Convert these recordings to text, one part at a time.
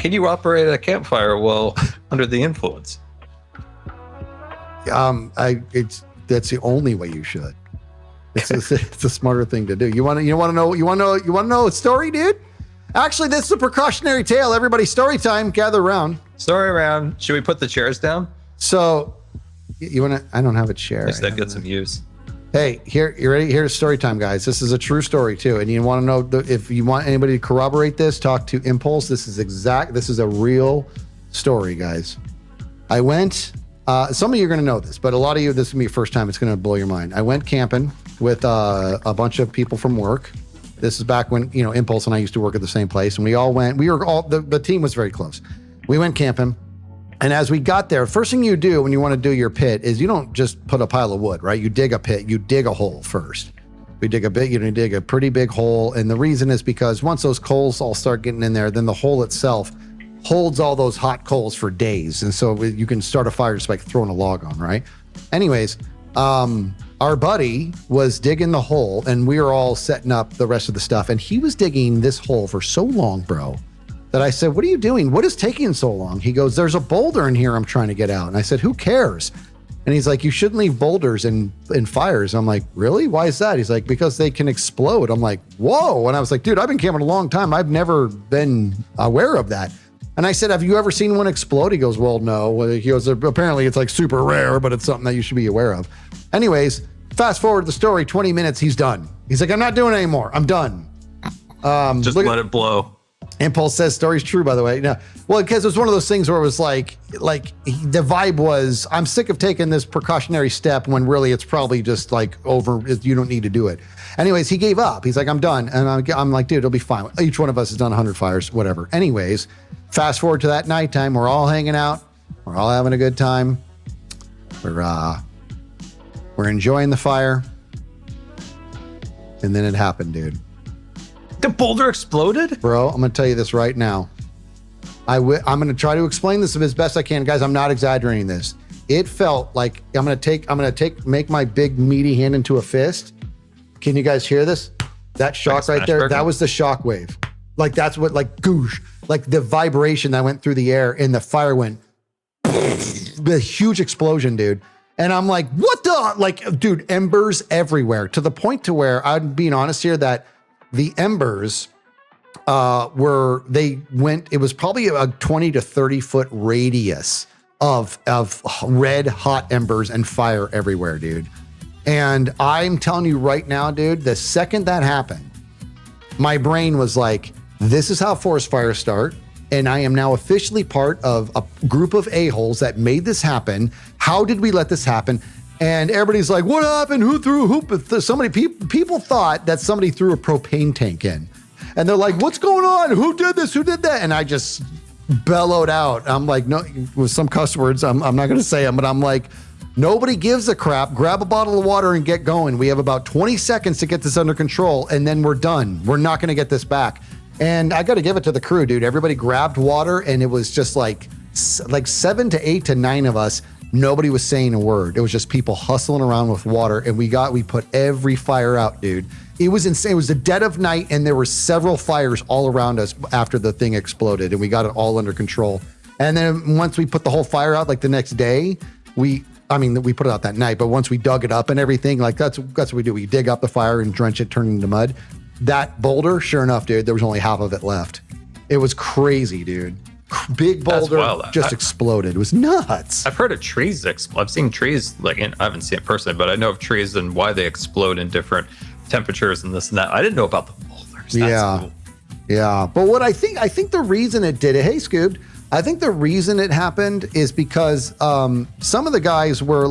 Can you operate a campfire while under the influence? That's the only way you should. It's a smarter thing to do. You want to know a story, dude? Actually, this is a precautionary tale. Everybody, story time. Gather around. Story around. Should we put the chairs down? So, you want to? I don't have a chair. Yes, that gets some use. Hey, here, you ready? Here's story time, guys. This is a true story too, and you want to know if you want anybody to corroborate this, talk to Impulse. This is a real story, guys. I went. Some of you are going to know this, but a lot of you, this is going to be your first time. It's going to blow your mind. I went camping with a bunch of people from work. This is back when, Impulse and I used to work at the same place, and the team was very close. We went camping, and as we got there, first thing you do when you want to do your pit is you don't just put a pile of wood, right? You dig a pit, you dig a hole first. You dig a pretty big hole, and the reason is because once those coals all start getting in there, then the hole itself holds all those hot coals for days. And so you can start a fire just by throwing a log on, right? Anyways, our buddy was digging the hole and we were all setting up the rest of the stuff. And he was digging this hole for so long, bro, that I said, "What are you doing? What is taking so long?" He goes, "There's a boulder in here I'm trying to get out." And I said, "Who cares?" And he's like, "You shouldn't leave boulders in fires." I'm like, "Really? Why is that?" He's like, "Because they can explode." I'm like, "Whoa." And I was like, "Dude, I've been camping a long time. I've never been aware of that." And I said, "Have you ever seen one explode?" He goes, "Well, no." He goes, "Apparently it's like super rare, but it's something that you should be aware of." Anyways, fast forward the story, 20 minutes, he's done. He's like, "I'm not doing it anymore. I'm done." Just let it blow. Impulse says story's true, by the way. No, well, because it was one of those things where it was like the vibe was, I'm sick of taking this precautionary step when really it's probably just like over. You don't need to do it. Anyways, he gave up. He's like, "I'm done." And I'm like, "Dude, it'll be fine. Each one of us has done 100 fires, whatever." Anyways, fast forward to that nighttime. We're all hanging out. We're all having a good time. We're enjoying the fire. And then it happened, dude. The boulder exploded? Bro, I'm going to tell you this right now. I'm going to try to explain this as best I can. Guys, I'm not exaggerating this. It felt like I'm going to make my big meaty hand into a fist. Can you guys hear this? That shock right there, that was the shock wave. Like that's what, like goosh, like the vibration that went through the air and the fire went, the huge explosion, dude. And I'm like, what the, like, dude, embers everywhere, to the point to where I'm being honest here that the embers it was probably a 20 to 30 foot radius of red hot embers and fire everywhere, dude. And I'm telling you right now, dude, the second that happened, my brain was like, this is how forest fires start. And I am now officially part of a group of a-holes that made this happen. How did we let this happen? And everybody's like, what happened? Who threw? People thought that somebody threw a propane tank in. And they're like, what's going on? Who did this? Who did that? And I just bellowed out. I'm like, no, with some cuss words, I'm not going to say them, but I'm like, nobody gives a crap. Grab a bottle of water and get going. We have about 20 seconds to get this under control, and then we're done. We're not going to get this back. And I got to give it to the crew, dude. Everybody grabbed water, and it was just like 7 to 8 to 9 of us. Nobody was saying a word. It was just people hustling around with water, and we put every fire out, dude. It was insane. It was the dead of night, and there were several fires all around us after the thing exploded, and we got it all under control. And then once we put the whole fire out, like the next day, we put it out that night, but once we dug it up and everything, like that's what we do. We dig up the fire and drench it, turn it into mud. That boulder, sure enough, dude, there was only half of it left. It was crazy, dude. Big boulder just exploded. It was nuts. I've heard of trees I've seen trees, I haven't seen it personally, but I know of trees and why they explode in different temperatures and this and that. I didn't know about the boulders. That's cool. Yeah. But what I think the reason it did it, hey Scoobed, I think the reason it happened is because some of the guys were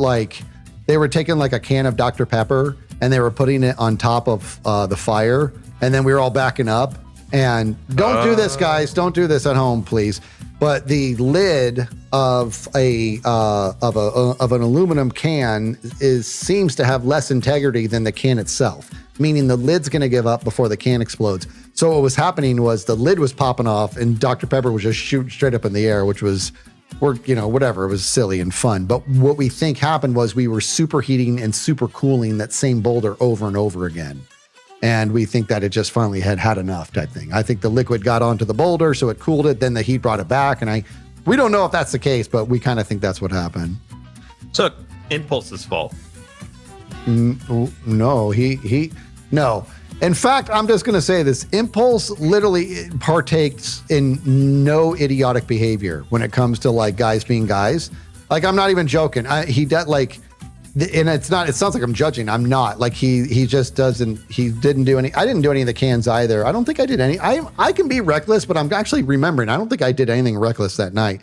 they were taking like a can of Dr. Pepper and they were putting it on top of the fire, and then we were all backing up. And don't do this, guys. Don't do this at home, please. But the lid of an aluminum can seems to have less integrity than the can itself, meaning the lid's going to give up before the can explodes. So what was happening was the lid was popping off, and Dr. Pepper was just shooting straight up in the air, which was, whatever. It was silly and fun. But what we think happened was we were superheating and super cooling that same boulder over and over again. And we think that it just finally had enough type thing. I think the liquid got onto the boulder, so it cooled it. Then the heat brought it back. And we don't know if that's the case, but we kind of think that's what happened. So Impulse's fault. No, no. In fact, I'm just going to say this. Impulse literally partakes in no idiotic behavior when it comes to like guys being guys. Like, I'm not even joking. He does like, and it sounds like I'm judging. I'm not. Like he just doesn't, he didn't do any, I didn't do any of the cans either. I don't think I did any. I can be reckless, but I'm actually remembering. I don't think I did anything reckless that night.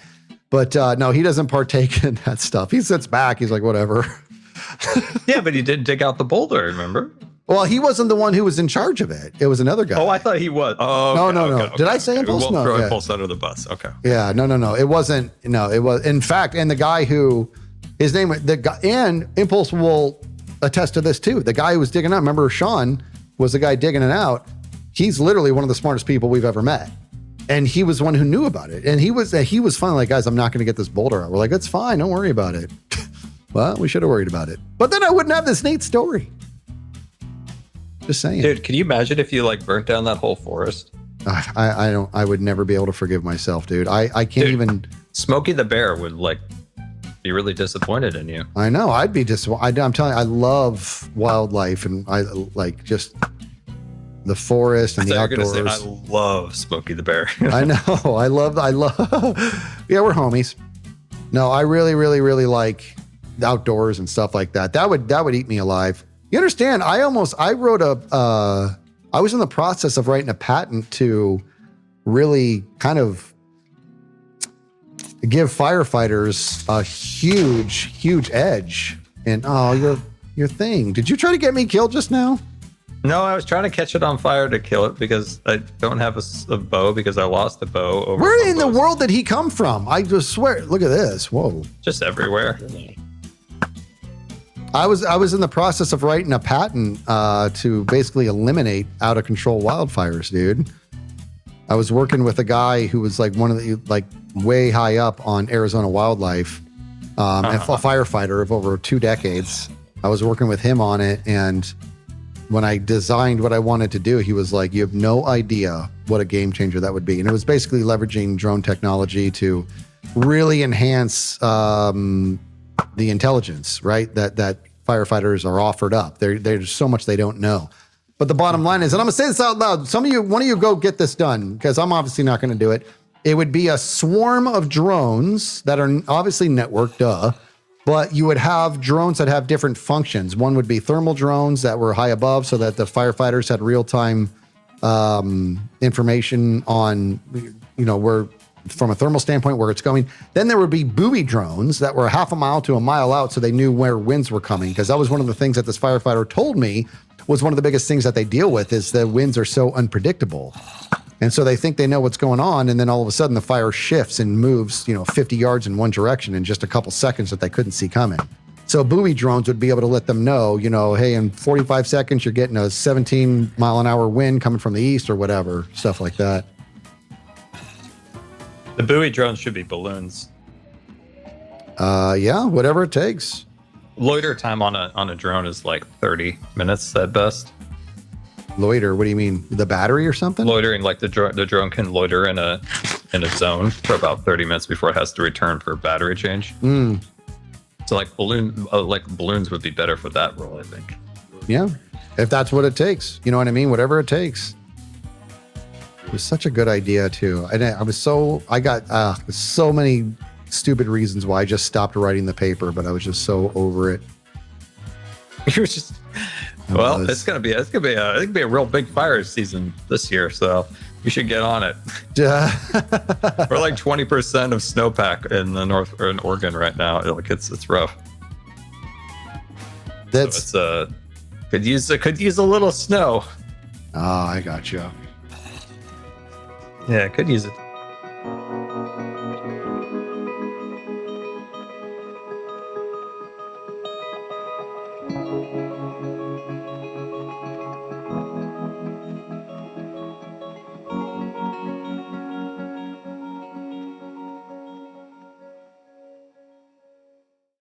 But no, he doesn't partake in that stuff. He sits back. He's like, whatever. Yeah, but he did dig out the boulder, remember? Well, he wasn't the one who was in charge of it. It was another guy. Oh, I thought he was. Oh, okay, no. Okay, Did I say Impulse? We won't No. throw Yeah. Impulse under the bus. Okay. Yeah, no. It wasn't. No, it was. In fact, and the guy who, his name, the guy, and Impulse will attest to this too. The guy who was digging out, remember Sean was the guy digging it out. He's literally one of the smartest people we've ever met. And he was the one who knew about it. And he was finally like, guys, I'm not going to get this boulder out. We're like, that's fine. Don't worry about it. Well, we should have worried about it. But then I wouldn't have this neat story. Just saying. Dude, can you imagine if you like burnt down that whole forest? I would never be able to forgive myself, dude. I can't even. Smokey the Bear would like be really disappointed in you. I know. I'd be disappointed. I'm telling you, I love wildlife and I like just the forest and the outdoors. Say, I love Smokey the Bear. I know. I love. Yeah, we're homies. No, I really, really, really like the outdoors and stuff like that. That would eat me alive. You understand? I wrote I was in the process of writing a patent to really kind of give firefighters a huge edge. And your thing. Did you try to get me killed just now? No, I was trying to catch it on fire to kill it because I don't have a bow because I lost a bow. Where in the world did he come from? I just swear. Look at this. Whoa. Just everywhere. I was in the process of writing a patent to basically eliminate out of control wildfires, dude. I was working with a guy who was like one of the like way high up on Arizona wildlife, and a firefighter of over 2 decades. I was working with him on it, and when I designed what I wanted to do, he was like, "You have no idea what a game changer that would be." And it was basically leveraging drone technology to really enhance the intelligence, right? That firefighters are offered up. There's so much they don't know. But the bottom line is, and I'm gonna say this out loud, one of you go get this done, because I'm obviously not gonna do it. It would be a swarm of drones that are obviously networked, but you would have drones that have different functions. One would be thermal drones that were high above so that the firefighters had real-time information on, where, from a thermal standpoint, where it's going. Then there would be buoy drones that were half a mile to a mile out so they knew where winds were coming. Because that was one of the things that this firefighter told me was one of the biggest things that they deal with is the winds are so unpredictable. And so they think they know what's going on, and then all of a sudden the fire shifts and moves, 50 yards in one direction in just a couple seconds that they couldn't see coming. So buoy drones would be able to let them know, hey, in 45 seconds you're getting a 17 mile an hour wind coming from the east or whatever, stuff like that. The buoy drones should be balloons. Yeah, whatever it takes. Loiter time on a drone is like 30 minutes at best. Loiter, what do you mean? The battery or something? Loitering, like the drone can loiter in a zone for about 30 minutes before it has to return for battery change. So like balloons would be better for that role, I think. Yeah, if that's what it takes. You know what I mean? Whatever it takes. It was such a good idea too. And I got so many stupid reasons why I just stopped writing the paper, but I was just so over it. You're just, well, it's gonna be a real big fire season this year, so you should get on it. We're like 20% of snowpack in the north or in Oregon right now. It's rough. That's so could use a little snow. Oh, I got you. Yeah, could use it.